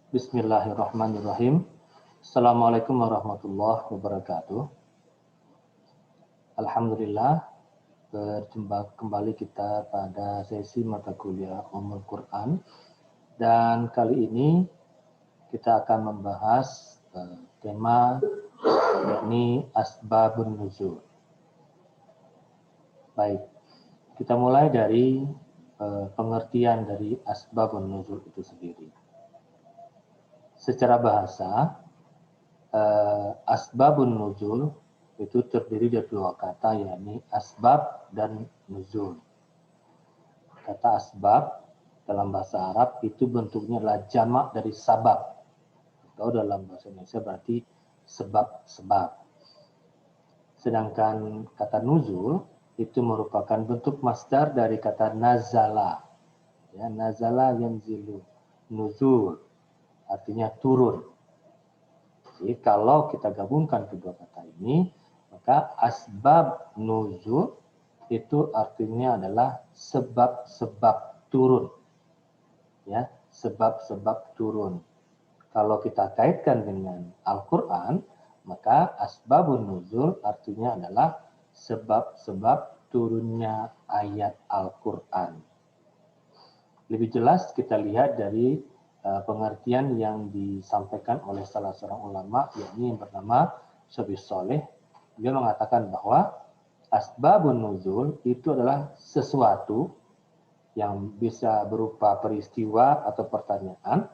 Bismillahirrahmanirrahim. Assalamualaikum warahmatullahi wabarakatuh. Alhamdulillah, berjumpa kembali kita pada sesi mata kuliah Ummul Quran. Dan kali ini kita akan membahas tema yakni Asbabun Nuzul. Baik, kita mulai dari pengertian dari Asbabun Nuzul itu sendiri. Secara bahasa, Asbabun Nuzul itu terdiri dari dua kata, yakni asbab dan nuzul. Kata asbab dalam bahasa Arab itu bentuknya adalah jamak dari sabab, atau dalam bahasa Indonesia berarti sebab-sebab. Sedangkan kata nuzul itu merupakan bentuk masdar dari kata nazala. Ya, nazala yanzilu, nuzul artinya turun. Jadi kalau kita gabungkan kedua kata ini, maka asbab nuzul itu artinya adalah sebab-sebab turun. Ya, sebab-sebab turun. Kalau kita kaitkan dengan Al-Qur'an, maka asbabun nuzul artinya adalah sebab-sebab turunnya ayat Al-Qur'an. Lebih jelas kita lihat dari pengertian yang disampaikan oleh salah seorang ulama, yakni yang bernama Syabis Soleh. Dia mengatakan bahwa asbabun nuzul itu adalah sesuatu yang bisa berupa peristiwa atau pertanyaan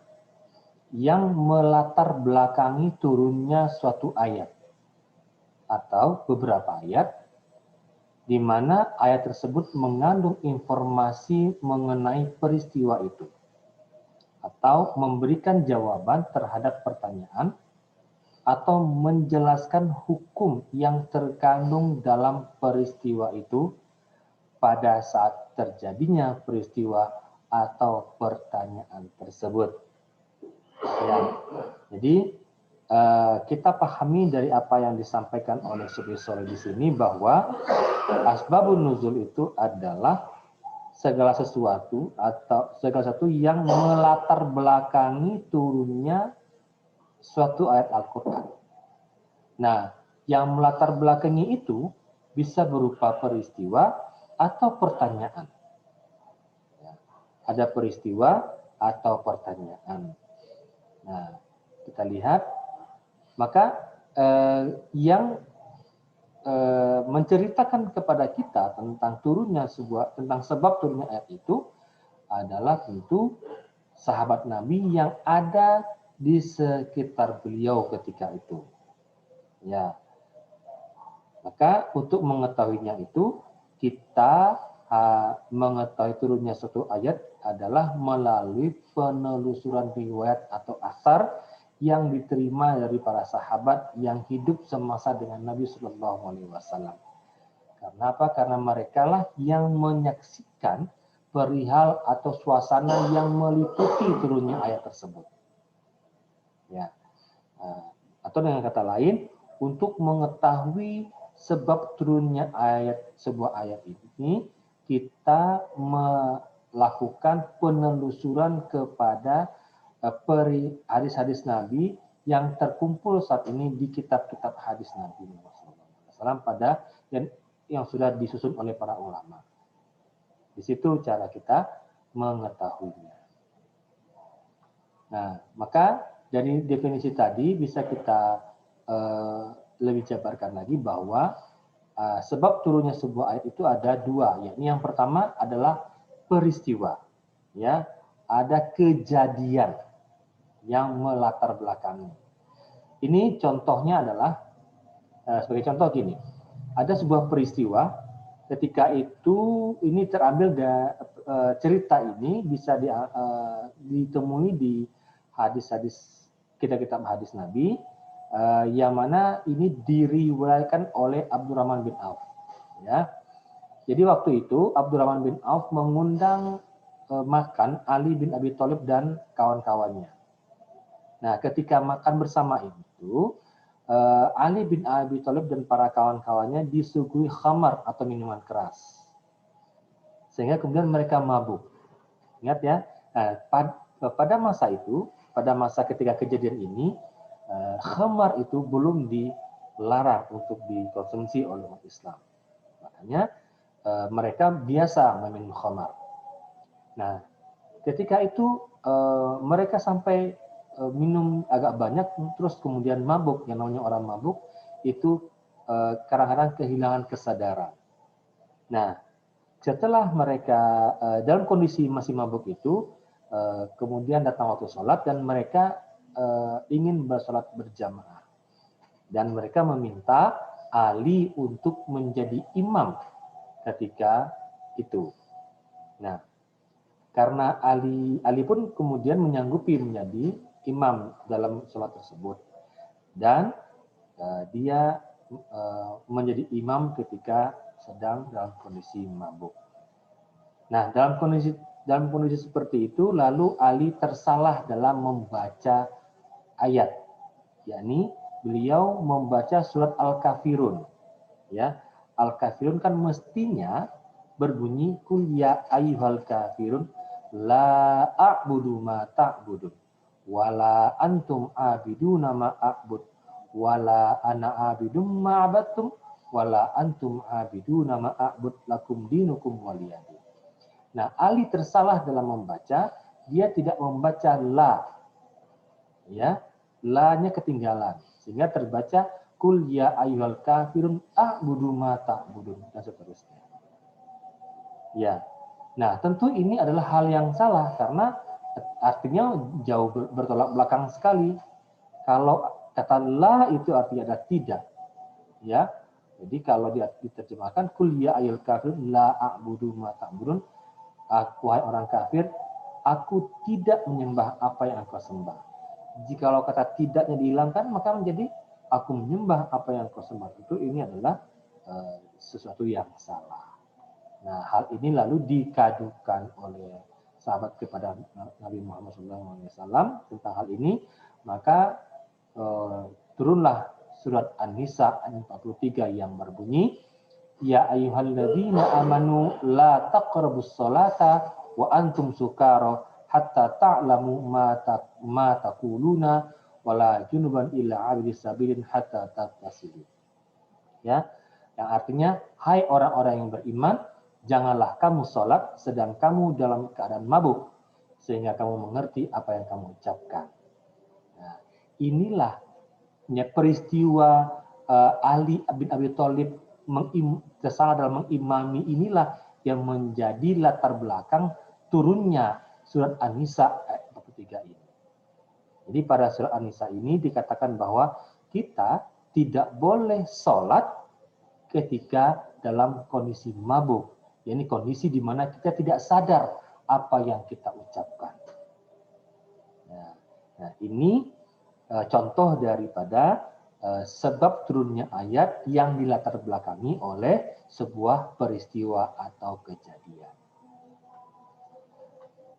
yang melatar belakangi turunnya suatu ayat atau beberapa ayat, di mana ayat tersebut mengandung informasi mengenai peristiwa itu, atau memberikan jawaban terhadap pertanyaan, atau menjelaskan hukum yang terkandung dalam peristiwa itu pada saat terjadinya peristiwa atau pertanyaan tersebut. Ya, jadi kita pahami dari apa yang disampaikan oleh Syekh Sholeh di sini bahwa asbabun nuzul itu adalah segala sesuatu atau segala sesuatu yang melatar belakangi turunnya suatu ayat Al-Quran. Nah, yang melatar belakangi itu bisa berupa peristiwa atau pertanyaan. Ya, ada peristiwa atau pertanyaan. Nah, kita lihat, maka yang menceritakan kepada kita tentang sebab turunnya ayat itu adalah tentu sahabat Nabi yang ada di sekitar beliau ketika itu. Ya, maka untuk mengetahuinya itu kita mengetahui turunnya suatu ayat adalah melalui penelusuran riwayat atau asar yang diterima dari para sahabat yang hidup semasa dengan Nabi Shallallahu Alaihi Wasallam. Karena apa? Karena mereka lah yang menyaksikan perihal atau suasana yang meliputi turunnya ayat tersebut. Ya, atau dengan kata lain, untuk mengetahui sebab turunnya sebuah ayat ini, kita melakukan penelusuran kepada hadis-hadis Nabi yang terkumpul saat ini di kitab-kitab hadis Nabi SAW pada yang sudah disusun oleh para ulama. Di situ cara kita mengetahuinya. Nah, maka dari definisi tadi bisa kita lebih jabarkan lagi bahwa sebab turunnya sebuah ayat itu ada dua, yakni yang pertama adalah peristiwa, ya, ada kejadian yang melatar belakangi. Ini contohnya adalah sebagai contoh gini, ada sebuah peristiwa ketika itu ini terambil dari cerita ini bisa ditemui di hadis-hadis kitab-kitab hadis Nabi, yang mana ini diriwayatkan oleh Abdurrahman bin Auf. Ya, jadi waktu itu Abdurrahman bin Auf mengundang makan Ali bin Abi Thalib dan kawan-kawannya. Nah, ketika makan bersama itu, Ali bin Abi Thalib dan para kawan-kawannya disuguhi khamar atau minuman keras, sehingga kemudian mereka mabuk. Ingat ya, pada masa itu pada masa ketika kejadian ini khamar itu belum dilarang untuk dikonsumsi oleh umat Islam. Makanya mereka biasa meminum khamar. Nah, ketika itu mereka sampai minum agak banyak, terus kemudian mabuk. Yang namanya orang mabuk itu kadang-kadang kehilangan kesadaran. Nah, setelah mereka dalam kondisi masih mabuk itu, kemudian datang waktu sholat dan mereka ingin bersolat berjamaah. Dan mereka meminta Ali untuk menjadi imam ketika itu. Nah, karena Ali pun kemudian menyanggupi menjadi imam dalam sholat tersebut. Dan dia menjadi imam ketika sedang dalam kondisi mabuk. Nah, dalam kondisi seperti itu, lalu Ali tersalah dalam membaca ayat, yakni beliau membaca surat Al-Kafirun. Ya, Al-Kafirun kan mestinya berbunyi kul ya ayyuhal kafirun la a'budu ma ta'budun wala antum abiduna ma a'bud wala ana abidum ma abattum wala antum abiduna ma a'bud lakum dinukum waliyadin. Nah, Ali tersalah dalam membaca, dia tidak membaca la. Ya, la-nya ketinggalan. Sehingga terbaca kul ya ayyuhal kafirun a'budu ma ta'budun dan seterusnya. Ya. Nah, tentu ini adalah hal yang salah karena artinya jauh bertolak belakang sekali. Kalau kata la itu artinya ada tidak. Ya. Jadi kalau diterjemahkan kul ya ayyuhal kafirun la a'budu ma ta'budun, wahai orang kafir, aku tidak menyembah apa yang engkau sembah. Jikalau kata tidaknya dihilangkan, maka menjadi aku menyembah apa yang engkau sembah. Itu ini adalah sesuatu yang salah. Nah, hal ini lalu dikadukan oleh sahabat kepada Nabi Muhammad SAW tentang hal ini. Maka turunlah surat An-Nisa ayat 43 yang berbunyi, ya ayyuhalladzina amanu la taqrabus sholata wa antum sukara hatta ta'lamu ma taquluna wala junuban illa 'abidis sabilin hatta tattasilu. Ya, yang artinya hai orang-orang yang beriman, janganlah kamu sholat sedang kamu dalam keadaan mabuk sehingga kamu mengerti apa yang kamu ucapkan. Nah, inilah peristiwa Ali bin Abi Thalib tersalah dalam mengimami, inilah yang menjadi latar belakang turunnya surat An-Nisa ayat 43 ini. Jadi pada surat An-Nisa ini dikatakan bahwa kita tidak boleh sholat ketika dalam kondisi mabuk. Ini kondisi di mana kita tidak sadar apa yang kita ucapkan. Nah, ini contoh daripada sebab turunnya ayat yang dilatar belakangi oleh sebuah peristiwa atau kejadian.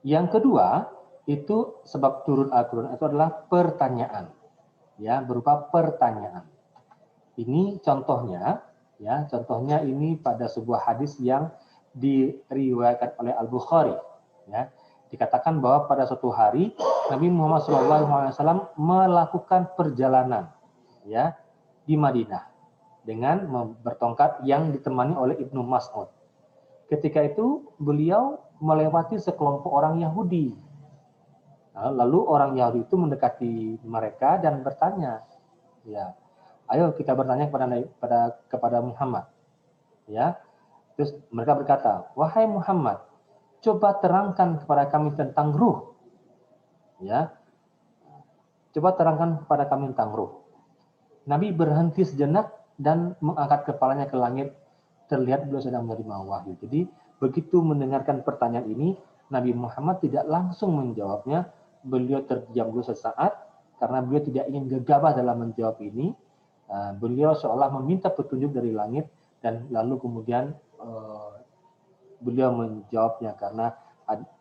Yang kedua, itu sebab turun Al-Quran itu adalah pertanyaan, ya, berupa pertanyaan. Ini contohnya, ya, contohnya ini pada sebuah hadis yang diriwayatkan oleh Al-Bukhari, ya. Dikatakan bahwa pada suatu hari Nabi Muhammad SAW melakukan perjalanan, ya, di Madinah dengan bertongkat yang ditemani oleh Ibnu Mas'ud. Ketika itu beliau melewati sekelompok orang Yahudi. Lalu orang Yahudi itu mendekati mereka dan bertanya, ya, ayo kita bertanya kepada Muhammad, ya. Terus mereka berkata, wahai Muhammad, coba terangkan kepada kami tentang ruh, ya. Coba terangkan kepada kami tentang ruh. Nabi berhenti sejenak dan mengangkat kepalanya ke langit. Terlihat beliau sedang menerima wahyu. Jadi begitu mendengarkan pertanyaan ini, Nabi Muhammad tidak langsung menjawabnya. Beliau terdiam dulu sesaat karena beliau tidak ingin gegabah dalam menjawab ini. Beliau seolah meminta petunjuk dari langit dan lalu kemudian beliau menjawabnya karena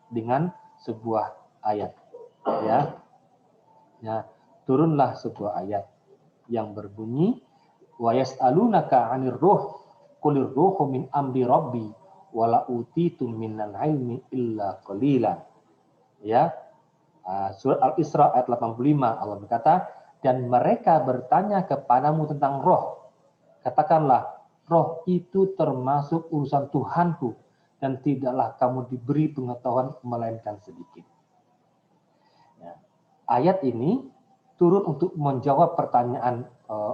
dengan sebuah ayat, ya. Nah, turunlah sebuah ayat yang berbunyi wa yas'alunaka 'anir ruh qulir ruhu min amri rabbi wala utitum minal ilmi illa qalilan. Ya. Surat Al-Isra ayat 85 Allah berkata, dan mereka bertanya kepadamu tentang roh. Katakanlah, roh itu termasuk urusan Tuhanku dan tidaklah kamu diberi pengetahuan melainkan sedikit. Ya. Ayat ini turun untuk menjawab pertanyaan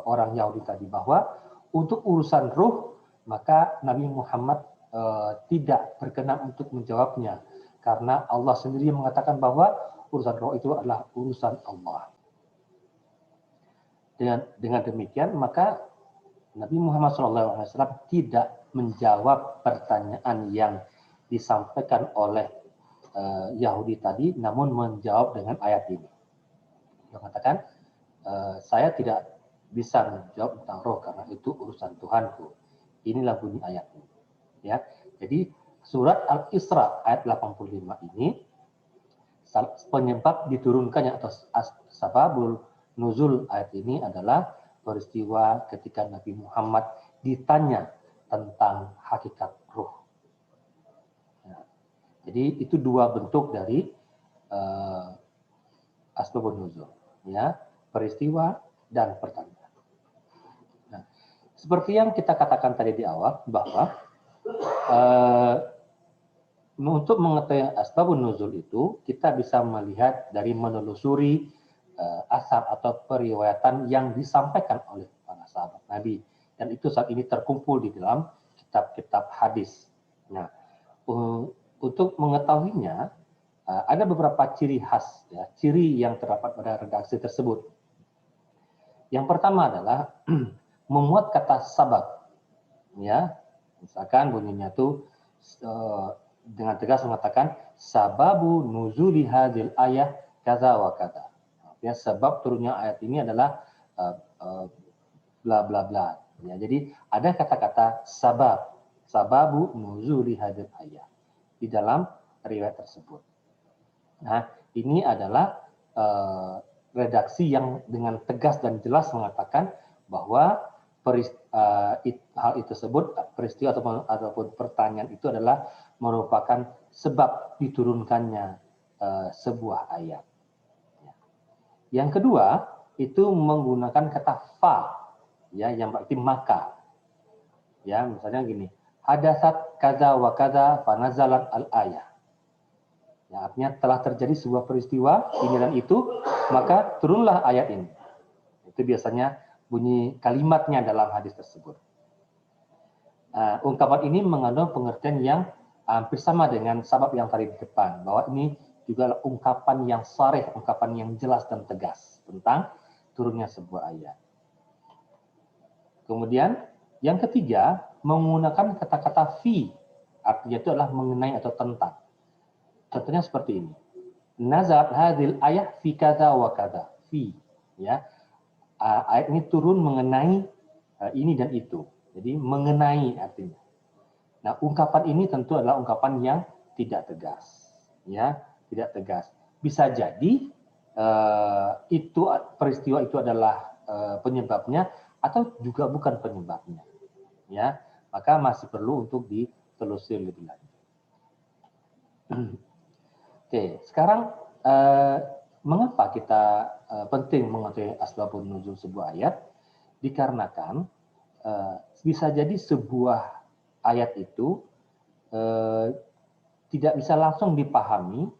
orang Yahudi tadi bahwa untuk urusan ruh maka Nabi Muhammad tidak berkenan untuk menjawabnya karena Allah sendiri mengatakan bahwa urusan roh itu adalah urusan Allah. Dengan demikian maka Nabi Muhammad SAW tidak menjawab pertanyaan yang disampaikan oleh Yahudi tadi, namun menjawab dengan ayat ini. Dia mengatakan, saya tidak bisa menjawab tentang roh karena itu urusan Tuhanku. Inilah bunyi ayatnya. Ya, jadi surat Al-Isra ayat 85 ini penyebab diturunkannya atau sababul nuzul ayat ini adalah peristiwa ketika Nabi Muhammad ditanya tentang hakikat ruh. Ya, jadi itu dua bentuk dari asbabun nuzul, ya, peristiwa dan pertanyaan. Nah, seperti yang kita katakan tadi di awal bahwa untuk mengetahui asbabun nuzul itu kita bisa melihat dari menelusuri asar atau periwayatan yang disampaikan oleh para sahabat Nabi, dan itu saat ini terkumpul di dalam kitab-kitab hadis. Nah, untuk mengetahuinya ada beberapa ciri khas, ya, ciri yang terdapat pada redaksi tersebut. Yang pertama adalah memuat kata sabab, ya, misalkan bunyinya itu dengan tegas mengatakan sababu nuzuli hadil ayat kaza wa kaza. Ya, sebab turunnya ayat ini adalah bla bla bla. Ya, jadi ada kata-kata sabab, sababu nuzuli hadil ayat di dalam riwayat tersebut. Nah, ini adalah redaksi yang dengan tegas dan jelas mengatakan bahwa hal itu tersebut, peristiwa ataupun pertanyaan itu adalah merupakan sebab diturunkannya sebuah ayat. Yang kedua itu menggunakan kata fa, ya, yang berarti maka. Ya, misalnya gini, hadatsat kaza wa kaza fa nazalat al ayah. Ya, artinya telah terjadi sebuah peristiwa ini dan itu, maka turunlah ayat ini. Itu biasanya bunyi kalimatnya dalam hadis tersebut. Ungkapan ini mengandung pengertian yang hampir sama dengan sabab yang tadi di depan, bahwa ini juga ungkapan yang sharih, ungkapan yang jelas dan tegas tentang turunnya sebuah ayat. Kemudian yang ketiga menggunakan kata-kata fi, artinya itu adalah mengenai atau tentang. Contohnya seperti ini. Nazalat hadil ayat fi kadza wa kadza. Fi, ya. Ayat ini turun mengenai ini dan itu. Jadi mengenai artinya. Nah, ungkapan ini tentu adalah ungkapan yang tidak tegas, ya, tidak tegas. Bisa jadi itu peristiwa itu adalah penyebabnya atau juga bukan penyebabnya, ya. Maka masih perlu untuk ditelusuri lebih lanjut. Oke, sekarang mengapa kita penting mengetahui asbabun nuzul sebuah ayat? Dikarenakan bisa jadi sebuah ayat itu tidak bisa langsung dipahami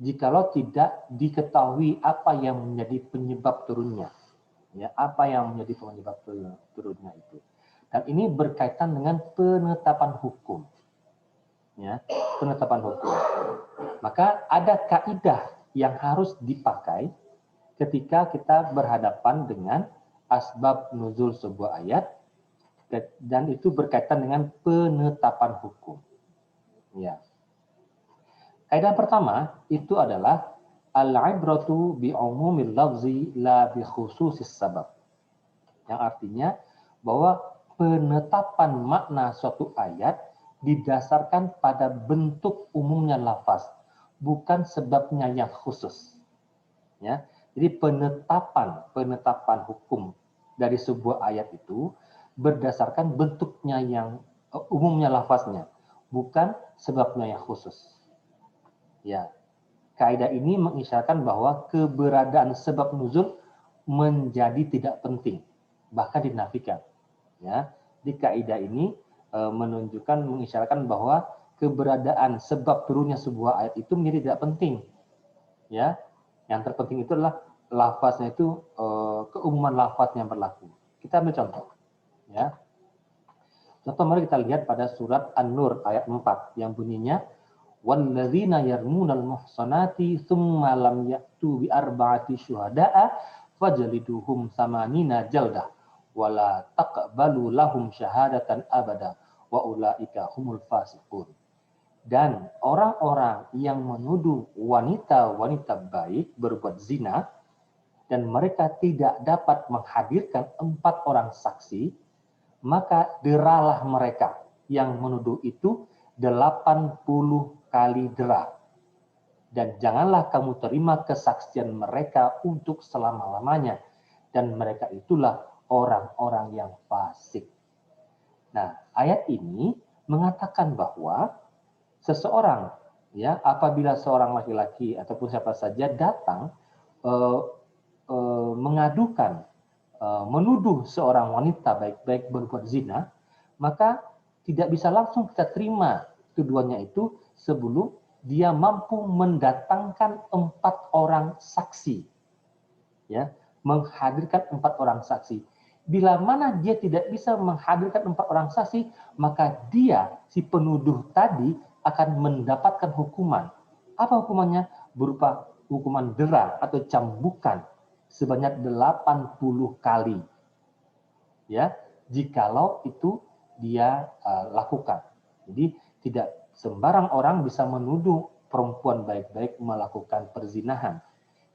jikalau tidak diketahui apa yang menjadi penyebab turunnya, ya, apa yang menjadi penyebab turunnya itu. Dan ini berkaitan dengan penetapan hukum, ya, penetapan hukum. Maka ada kaidah yang harus dipakai ketika kita berhadapan dengan asbab nuzul sebuah ayat, dan itu berkaitan dengan penetapan hukum. Ya. Kaidah pertama itu adalah al-ibratu bi umumil lafzi la bi khususis sabab. Yang artinya bahwa penetapan makna suatu ayat didasarkan pada bentuk umumnya lafaz, bukan sebabnya yang khusus. Ya. Jadi penetapan hukum dari sebuah ayat itu berdasarkan bentuknya yang umumnya lafaznya, bukan sebabnya yang khusus. Ya, kaidah ini mengisyaratkan bahwa keberadaan sebab nuzul menjadi tidak penting, bahkan dinafikan. Ya, di kaidah ini mengisyaratkan bahwa keberadaan sebab turunnya sebuah ayat itu menjadi tidak penting. Ya, yang terpenting itu adalah lafaznya itu keumuman lafaz yang berlaku. Kita ambil contoh. Ya, contoh mari kita lihat pada surat An-Nur ayat 4 yang bunyinya walladzina yarmunal muhsanati tsumma lam ya'tu bi arba'ati syuhada'a fajliduhum samanina jaldah wala taqbalu lahum syahadatan abada wa ulaika humul fasiqun. Dan orang-orang yang menuduh wanita-wanita baik berbuat zina dan mereka tidak dapat menghadirkan 4 orang saksi, maka deralah mereka yang menuduh itu 80 kali dera. Dan janganlah kamu terima kesaksian mereka untuk selama-lamanya. Dan mereka itulah orang-orang yang fasik. Nah, ayat ini mengatakan bahwa seseorang, ya, apabila seorang laki-laki ataupun siapa saja datang mengadukan, menuduh seorang wanita baik-baik berbuat zina, maka tidak bisa langsung kita terima tuduhannya itu sebelum dia mampu mendatangkan 4 orang saksi, ya, menghadirkan 4 orang saksi. Bila mana dia tidak bisa menghadirkan 4 orang saksi, maka dia, si penuduh tadi, akan mendapatkan hukuman. Apa hukumannya? Berupa hukuman dera atau cambukan sebanyak 80 kali. Ya, jikalau itu dia lakukan. Jadi tidak sembarang orang bisa menuduh perempuan baik-baik melakukan perzinahan.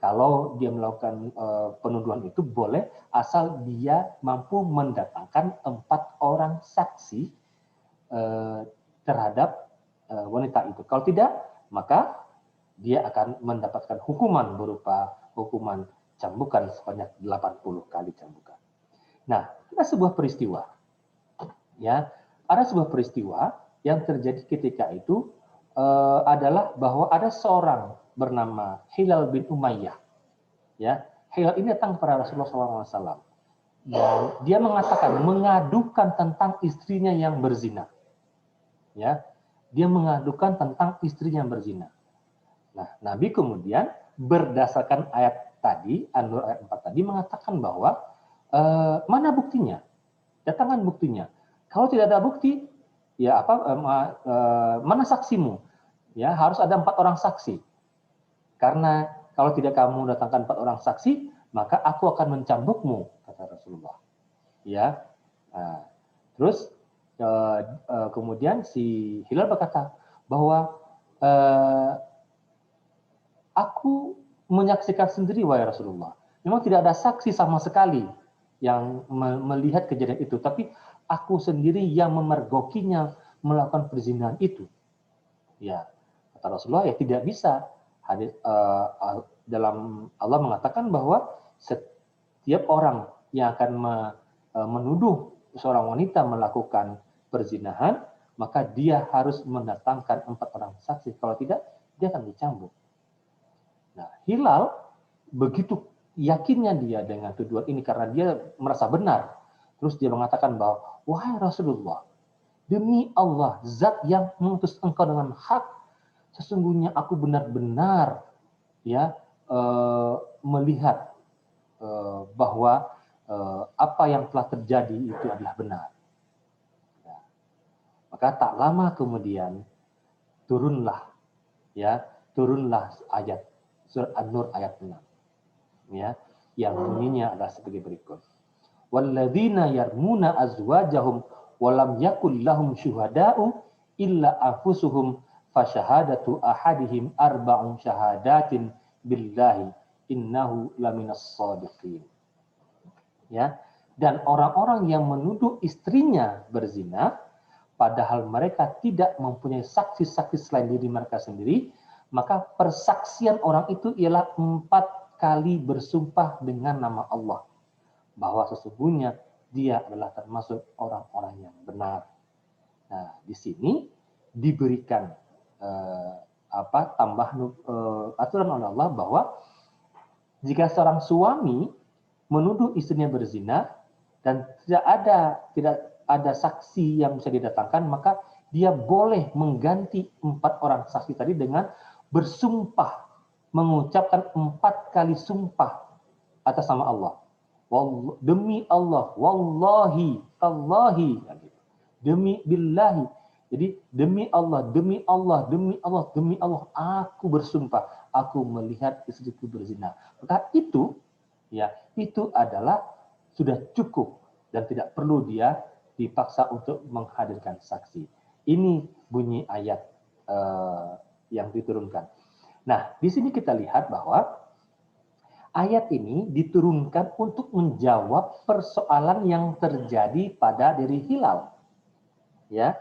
Kalau dia melakukan penuduhan itu boleh asal dia mampu mendatangkan 4 orang saksi terhadap wanita itu. Kalau tidak, maka dia akan mendapatkan hukuman berupa hukuman cambukan sebanyak 80 kali cambukan. Nah, ada sebuah peristiwa. Ya, ada sebuah peristiwa yang terjadi ketika itu adalah bahwa ada seorang bernama Hilal bin Umayyah. Ya, Hilal ini datang kepada Rasulullah SAW dan dia mengadukan tentang istrinya yang berzina. Ya, dia mengadukan tentang istrinya yang berzina. Nah, Nabi kemudian berdasarkan ayat tadi, An-Nur ayat 4 tadi mengatakan bahwa mana buktinya? Datangkan buktinya. Kalau tidak ada bukti, ya mana saksimu? Ya, harus ada 4 orang saksi. Karena kalau tidak kamu datangkan 4 orang saksi, maka aku akan mencambukmu, kata Rasulullah. Ya. Nah, terus kemudian si Hilal berkata bahwa aku menyaksikan sendiri wahai Rasulullah. Memang tidak ada saksi sama sekali yang melihat kejadian itu, tapi aku sendiri yang memergokinya melakukan perzinahan itu. Ya, kata Rasulullah, ya tidak bisa. Dalam Allah mengatakan bahwa setiap orang yang akan menuduh seorang wanita melakukan perzinahan, maka dia harus mendatangkan 4 orang saksi. Kalau tidak, dia akan dicambuk. Nah, Hilal begitu yakinnya dia dengan tuduhan ini karena dia merasa benar. Terus dia mengatakan bahwa, wahai Rasulullah, demi Allah, zat yang mengutus engkau dengan hak, sesungguhnya aku benar-benar ya melihat bahwa apa yang telah terjadi itu adalah benar. Ya. Maka tak lama kemudian turunlah ayat surat An-Nur ayat 6. Ya, yang bunyinya adalah sebagai berikut. Walladzina yarmuna azwajahum walam yakul lahum syuhada'u illa anfusuhum fasyahadatu ahadihim arba'un syahadatin billahi innahu laminas shadiqin. Ya, dan orang-orang yang menuduh istrinya berzina padahal mereka tidak mempunyai saksi-saksi selain diri mereka sendiri, maka persaksian orang itu ialah 4 kali bersumpah dengan nama Allah bahwa sesungguhnya dia adalah termasuk orang-orang yang benar. Nah, di sini diberikan aturan oleh Allah bahwa jika seorang suami menuduh istrinya berzina dan tidak ada saksi yang bisa didatangkan, maka dia boleh mengganti 4 orang saksi tadi dengan bersumpah, mengucapkan 4 kali sumpah atas nama Allah. Demi Allah, wallahi, tallahi, demi billahi. Jadi demi Allah, demi Allah, demi Allah, demi Allah, aku bersumpah, aku melihat istriku berzina. Maka itu adalah sudah cukup dan tidak perlu dia dipaksa untuk menghadirkan saksi. Ini bunyi ayat yang diturunkan. Nah, di sini kita lihat bahwa ayat ini diturunkan untuk menjawab persoalan yang terjadi pada diri hilal. Ya.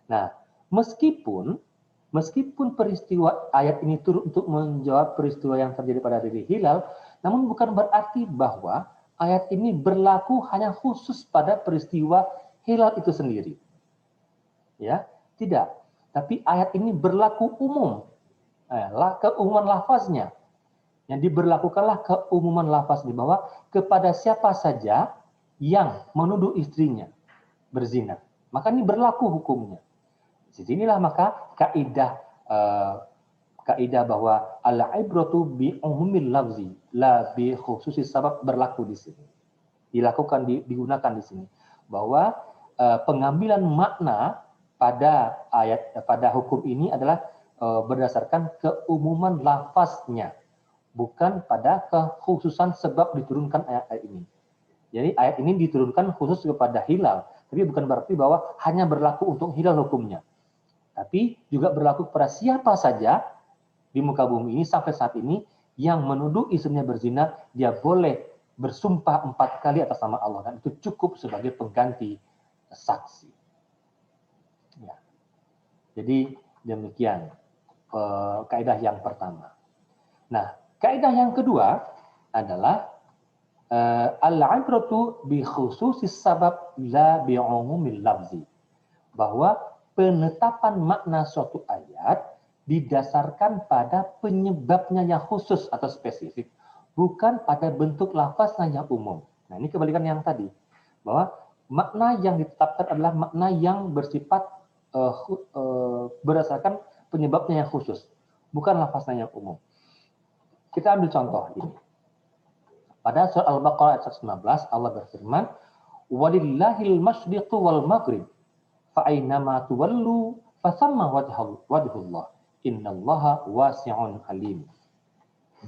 Nah, meskipun peristiwa ayat ini turun untuk menjawab peristiwa yang terjadi pada diri hilal, namun bukan berarti bahwa ayat ini berlaku hanya khusus pada peristiwa hilal itu sendiri. Ya, tidak. Tapi ayat ini berlaku umum. Keumuman lafaznya. Yang diberlakukanlah keumuman lafaz di bawah kepada siapa saja yang menuduh istrinya berzina. Maka ini berlaku hukumnya. Di sinilah maka kaidah bahwa al-ibratu bi umumil lafzi la bi khususis sabab berlaku di sini. Digunakan di sini bahwa pengambilan makna pada hukum ini adalah berdasarkan keumuman lafaznya, bukan pada kekhususan sebab diturunkan ayat-ayat ini. Jadi ayat ini diturunkan khusus kepada hilal, tapi bukan berarti bahwa hanya berlaku untuk hilal hukumnya. Tapi juga berlaku kepada siapa saja di muka bumi ini sampai saat ini yang menuduh istrinya berzina, dia boleh bersumpah 4 kali atas nama Allah dan itu cukup sebagai pengganti saksi. Ya. Jadi demikian kaidah yang pertama. Nah, kaidah yang kedua adalah al-ibratu bi khususis sabab la bi umumil lafzi. Bahwa penetapan makna suatu ayat didasarkan pada penyebabnya yang khusus atau spesifik, bukan pada bentuk lafaznya yang umum. Nah, ini kebalikan yang tadi, bahwa makna yang ditetapkan adalah makna yang bersifat berdasarkan penyebabnya yang khusus, bukan lafaznya yang umum. Kita ambil contoh ini. Pada surah Al-Baqarah ayat 119, Allah berfirman, "Walillahil masyriqu wal maghrib, fa aynama tuwallu fasamma wajhullah. Innallaha wasi'un alim."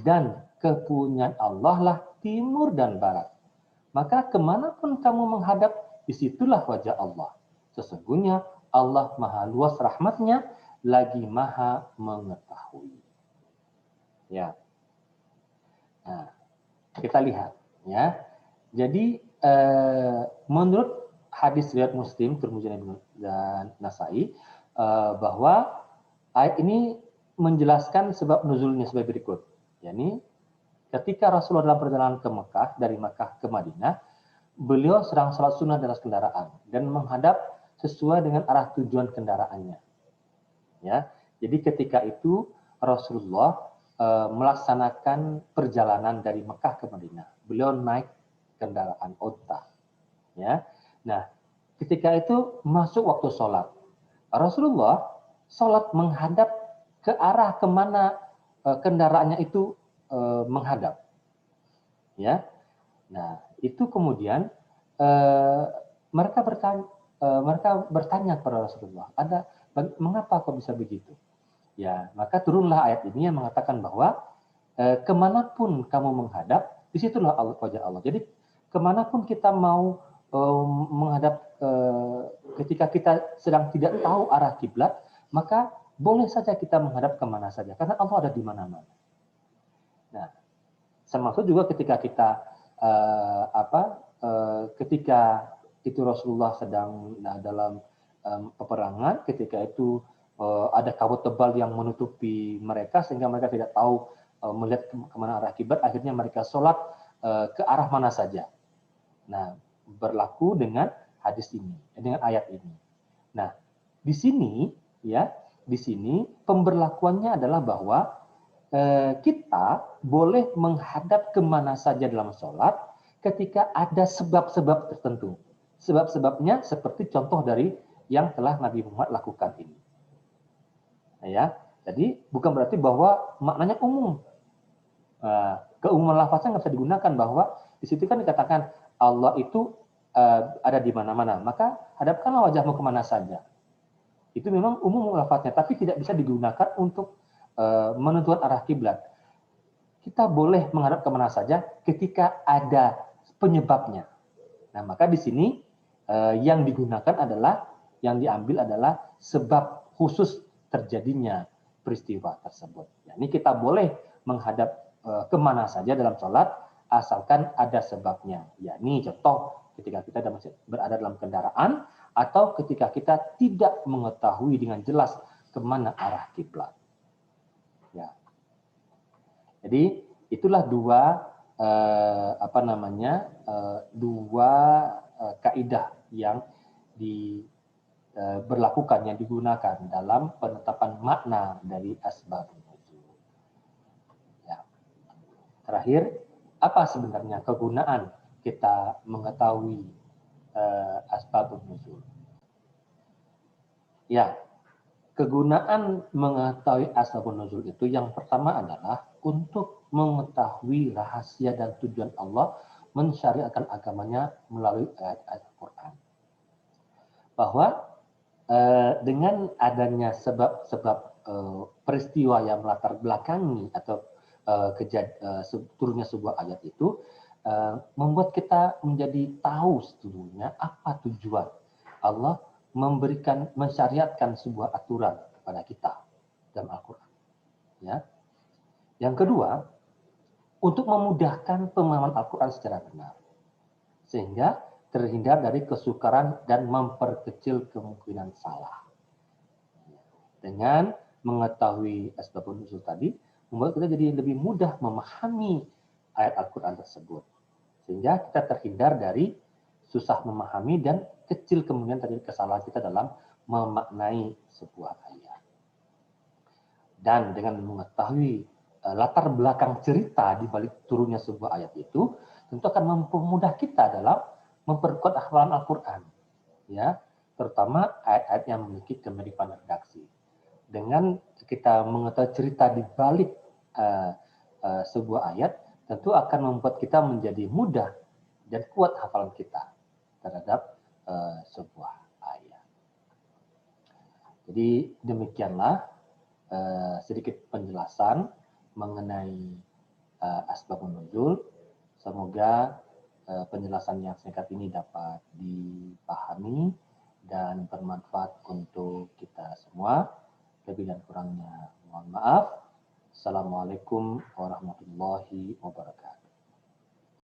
Dan kepunyaan Allah lah timur dan barat. Maka kemanapun kamu menghadap, disitulah wajah Allah. Sesungguhnya Allah maha luas rahmatnya, lagi maha mengetahui. Ya. Nah, kita lihat ya. Jadi menurut hadis riwayat Muslim, Tirmidzi dan Nasai bahwa ayat ini menjelaskan sebab nuzulnya sebagai berikut. yakni ketika Rasulullah dalam perjalanan ke Mekah, dari Mekah ke Madinah, beliau sedang salat sunnah di atas kendaraan dan menghadap sesuai dengan arah tujuan kendaraannya. Ya, jadi ketika itu Rasulullah melaksanakan perjalanan dari Mekah ke Madinah. Beliau naik kendaraan onta. Ya, nah ketika itu masuk waktu sholat. Rasulullah sholat menghadap ke arah kemana kendaraannya itu menghadap. Ya, nah itu kemudian mereka bertanya kepada Rasulullah, mengapa kok bisa begitu? Ya, maka turunlah ayat ini yang mengatakan bahwa kemanapun kamu menghadap, disitulah wajah Allah. Jadi kemanapun kita mau menghadap, ketika kita sedang tidak tahu arah kiblat, maka boleh saja kita menghadap kemana saja, karena Allah ada di mana-mana. Nah, termasuk juga ketika kita ketika itu Rasulullah sedang dalam peperangan, ketika itu ada kabut tebal yang menutupi mereka sehingga mereka tidak tahu melihat kemana arah kiblat, akhirnya mereka sholat ke arah mana saja. Nah, berlaku dengan hadis ini, dengan ayat ini. Nah, di sini ya di sini pemberlakuannya adalah bahwa kita boleh menghadap kemana saja dalam sholat ketika ada sebab-sebab tertentu. Sebab-sebabnya seperti contoh dari yang telah Nabi Muhammad lakukan ini. Ya, jadi bukan berarti bahwa maknanya umum. Keumuman lafaznya nggak bisa digunakan, bahwa di situ kan dikatakan Allah itu ada di mana-mana, maka hadapkanlah wajahmu kemana saja. Itu memang umum lafaznya, tapi tidak bisa digunakan untuk menentukan arah kiblat. Kita boleh menghadap kemana saja ketika ada penyebabnya. Nah, maka di sini yang digunakan adalah, yang diambil adalah sebab khusus terjadinya peristiwa tersebut. Ya, ini kita boleh menghadap kemana saja dalam sholat asalkan ada sebabnya. Ya, ini contoh ketika kita berada dalam kendaraan atau ketika kita tidak mengetahui dengan jelas kemana arah kiblat. Ya. Jadi itulah dua kaidah yang berlakukan, yang digunakan dalam penetapan makna dari asbabun nuzul. Ya. Terakhir, apa sebenarnya kegunaan kita mengetahui asbabun nuzul? Ya, kegunaan mengetahui asbabun nuzul itu yang pertama adalah untuk mengetahui rahasia dan tujuan Allah mensyariatkan agamanya melalui ayat-ayat Al-Quran. Bahwa dengan adanya sebab-sebab peristiwa yang melatar belakangi atau turunnya sebuah ayat itu membuat kita menjadi tahu sebetulnya apa tujuan Allah mensyariatkan sebuah aturan kepada kita dalam Al-Quran. Ya. Yang kedua, untuk memudahkan pemahaman Al-Quran secara benar, sehingga terhindar dari kesukaran dan memperkecil kemungkinan salah. Dengan mengetahui asbabun nuzul tadi, membuat kita jadi lebih mudah memahami ayat Al-Quran tersebut, sehingga kita terhindar dari susah memahami dan kecil kemungkinan terjadi kesalahan kita dalam memaknai sebuah ayat. Dan dengan mengetahui latar belakang cerita di balik turunnya sebuah ayat itu, tentu akan mempermudah kita dalam memperkuat hafalan Al-Quran, ya, terutama ayat-ayat yang memiliki kemiripan redaksi. Dengan kita mengetahui cerita di balik sebuah ayat, tentu akan membuat kita menjadi mudah dan kuat hafalan kita terhadap sebuah ayat. Jadi demikianlah sedikit penjelasan mengenai asbabun nuzul. Semoga penjelasan yang singkat ini dapat dipahami dan bermanfaat untuk kita semua. Lebih dan kurangnya mohon maaf. Assalamualaikum warahmatullahi wabarakatuh.